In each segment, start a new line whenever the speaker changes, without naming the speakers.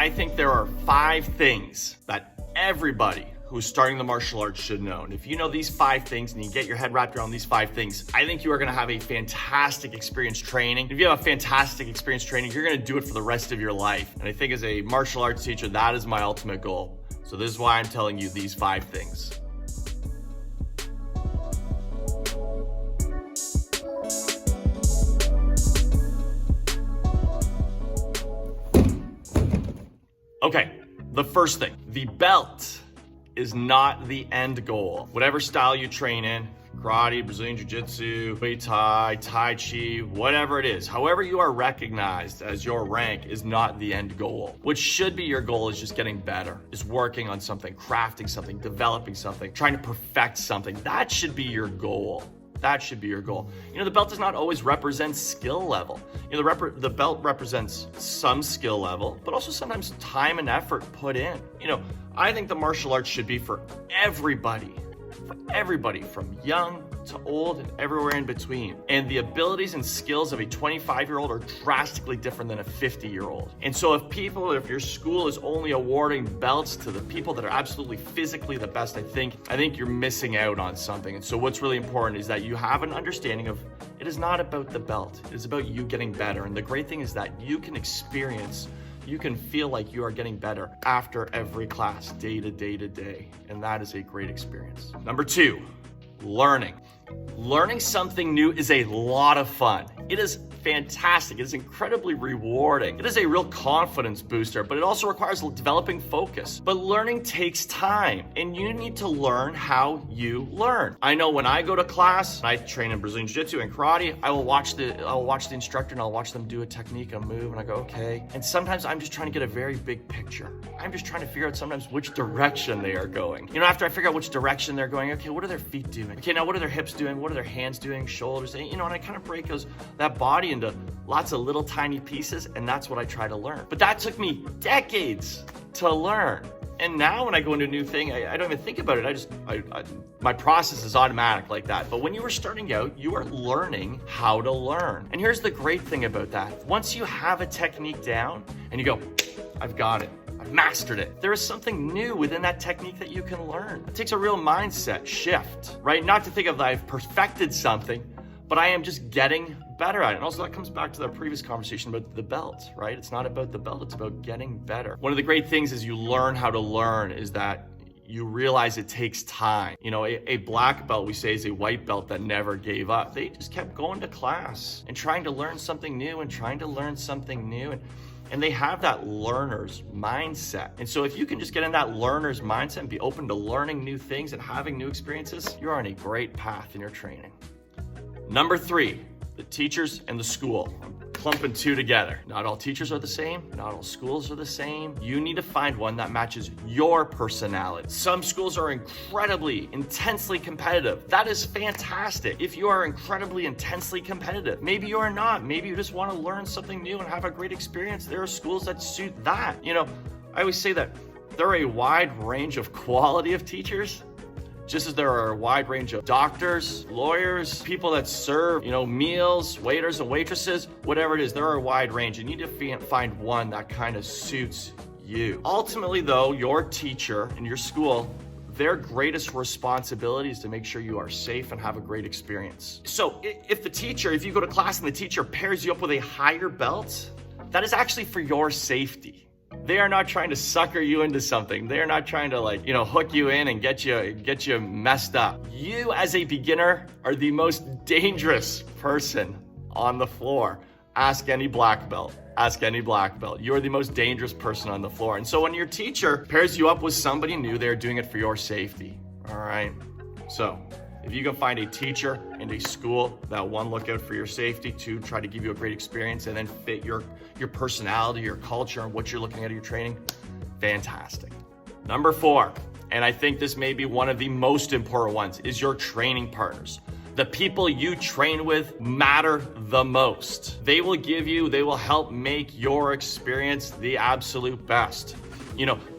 I think there are 5 things that everybody who's starting the martial arts should know. And if you know these 5 things and you get your head wrapped around these 5 things, I think you are gonna have a fantastic experience training. If you have a fantastic experience training, you're gonna do it for the rest of your life. And I think as a martial arts teacher, that is my ultimate goal. So this is why I'm telling you these 5 things. Okay, the first thing, the belt is not the end goal. Whatever style you train in, karate, Brazilian Jiu-Jitsu, Muay Thai, Tai Chi, whatever it is, however you are recognized as your rank is not the end goal. What should be your goal is just getting better, is working on something, crafting something, developing something, trying to perfect something. That should be your goal. That should be your goal. You know, the belt does not always represent skill level. You know, the belt represents some skill level, but also sometimes time and effort put in. You know, I think the martial arts should be for everybody from young to old and everywhere in between. And the abilities and skills of a 25-year-old are drastically different than a 50-year-old. And so if your school is only awarding belts to the people that are absolutely physically the best, I think you're missing out on something. And so what's really important is that you have an understanding of it is not about the belt. It is about you getting better. And the great thing is that you can feel like you are getting better after every class, day to day to day. And that is a great experience. Number 2, learning. Learning something new is a lot of fun. It is fantastic. It is incredibly rewarding. It is a real confidence booster, but it also requires developing focus. But learning takes time, and you need to learn how you learn. I know when I go to class, I train in Brazilian Jiu-Jitsu and karate, I will watch the instructor and I'll watch them do a technique, a move, and I go, okay. And sometimes I'm just trying to get a very big picture. I'm just trying to figure out sometimes which direction they are going. You know, after I figure out which direction they're going, okay, what are their feet doing? Okay, now what are their hips doing? What are their hands doing? Shoulders? You know, and I kind of break that body into lots of little tiny pieces, and that's what I try to learn. But that took me decades to learn. And now when I go into a new thing, I don't even think about it. My process is automatic like that. But when you were starting out, you are learning how to learn. And here's the great thing about that. Once you have a technique down and you go, I've got it, I've mastered it, there is something new within that technique that you can learn. It takes a real mindset shift, right? Not to think of that I've perfected something, but I am just getting better at it. And also that comes back to the previous conversation about the belt, right? It's not about the belt, it's about getting better. One of the great things as you learn how to learn is that you realize it takes time. You know, a black belt, we say, is a white belt that never gave up. They just kept going to class and trying to learn something new and trying to learn something new. And they have that learner's mindset. And so if you can just get in that learner's mindset and be open to learning new things and having new experiences, you're on a great path in your training. Number 3, the teachers and the school. I'm clumping 2 together. Not all teachers are the same. Not all schools are the same. You need to find one that matches your personality. Some schools are incredibly, intensely competitive. That is fantastic. If you are incredibly, intensely competitive, maybe you are not. Maybe you just want to learn something new and have a great experience. There are schools that suit that. You know, I always say that there are a wide range of quality of teachers, just as there are a wide range of doctors, lawyers, people that serve, meals, waiters and waitresses, whatever it is, there are a wide range. You need to find one that kind of suits you. Ultimately though, your teacher in your school, their greatest responsibility is to make sure you are safe and have a great experience. So if you go to class and the teacher pairs you up with a higher belt, that is actually for your safety. They are not trying to sucker you into something. They are not trying to hook you in and get you messed up. You as a beginner are the most dangerous person on the floor. Ask any black belt. Ask any black belt. You are the most dangerous person on the floor. And so when your teacher pairs you up with somebody new, they're doing it for your safety. All right. So if you can find a teacher and a school that, 1, look out for your safety, 2, try to give you a great experience, and then fit your personality, your culture, and what you're looking at in your training, fantastic. Number 4, and I think this may be one of the most important ones, is your training partners. The people you train with matter the most. They will help make your experience the absolute best.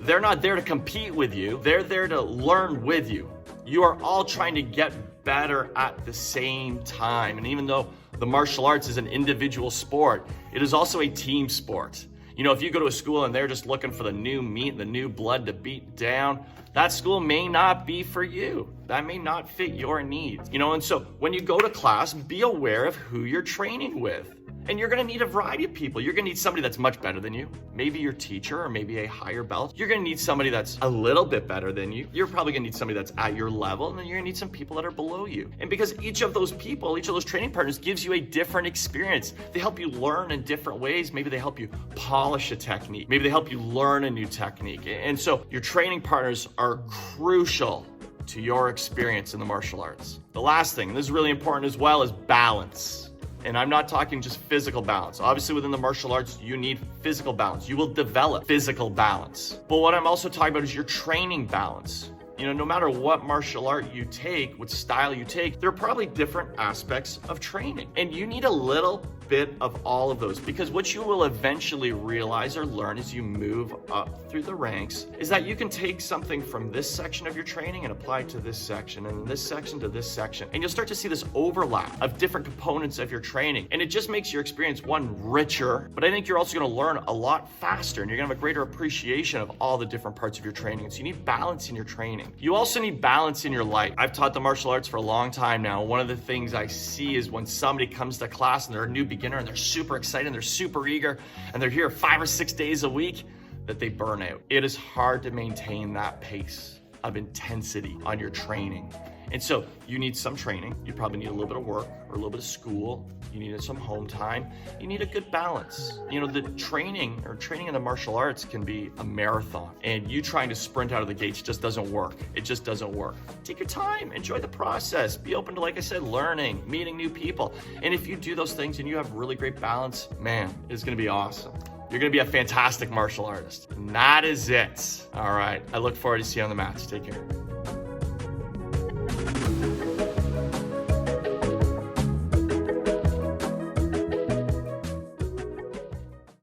They're not there to compete with you. They're there to learn with you. You are all trying to get better at the same time. And even though the martial arts is an individual sport, it is also a team sport. You know, if you go to a school and they're just looking for the new meat, the new blood to beat down, that school may not be for you. That may not fit your needs. You know, and so when you go to class, be aware of who you're training with. And you're gonna need a variety of people. You're gonna need somebody that's much better than you, maybe your teacher or maybe a higher belt. You're gonna need somebody that's a little bit better than you. You're probably gonna need somebody that's at your level, and then you're gonna need some people that are below you. And because each of those people, each of those training partners gives you a different experience. They help you learn in different ways. Maybe they help you polish a technique. Maybe they help you learn a new technique. And so your training partners are crucial to your experience in the martial arts. The last thing, and this is really important as well, is balance. And I'm not talking just physical balance. Obviously within the martial arts, you need physical balance. You will develop physical balance. But what I'm also talking about is your training balance. You know, no matter what martial art you take, what style you take, there are probably different aspects of training. And you need a little bit of all of those, because what you will eventually realize or learn as you move up through the ranks is that you can take something from this section of your training and apply it to this section, and this section to this section. And you'll start to see this overlap of different components of your training. And it just makes your experience, one, richer, but I think you're also gonna learn a lot faster, and you're gonna have a greater appreciation of all the different parts of your training. And so you need balance in your training. You also need balance in your life. I've taught the martial arts for a long time now. One of the things I see is when somebody comes to class and they're a new beginner and they're super excited and they're super eager and they're here 5 or 6 days a week, that they burn out. It is hard to maintain that pace of intensity on your training. And so you need some training. You probably need a little bit of work or a little bit of school. You need some home time. You need a good balance. You know, the training in the martial arts can be a marathon, and you trying to sprint out of the gates just doesn't work. It just doesn't work. Take your time, enjoy the process, be open to, like I said, learning, meeting new people. And if you do those things and you have really great balance, man, it's gonna be awesome. You're gonna be a fantastic martial artist. And that is it. All right, I look forward to seeing you on the mats. Take care.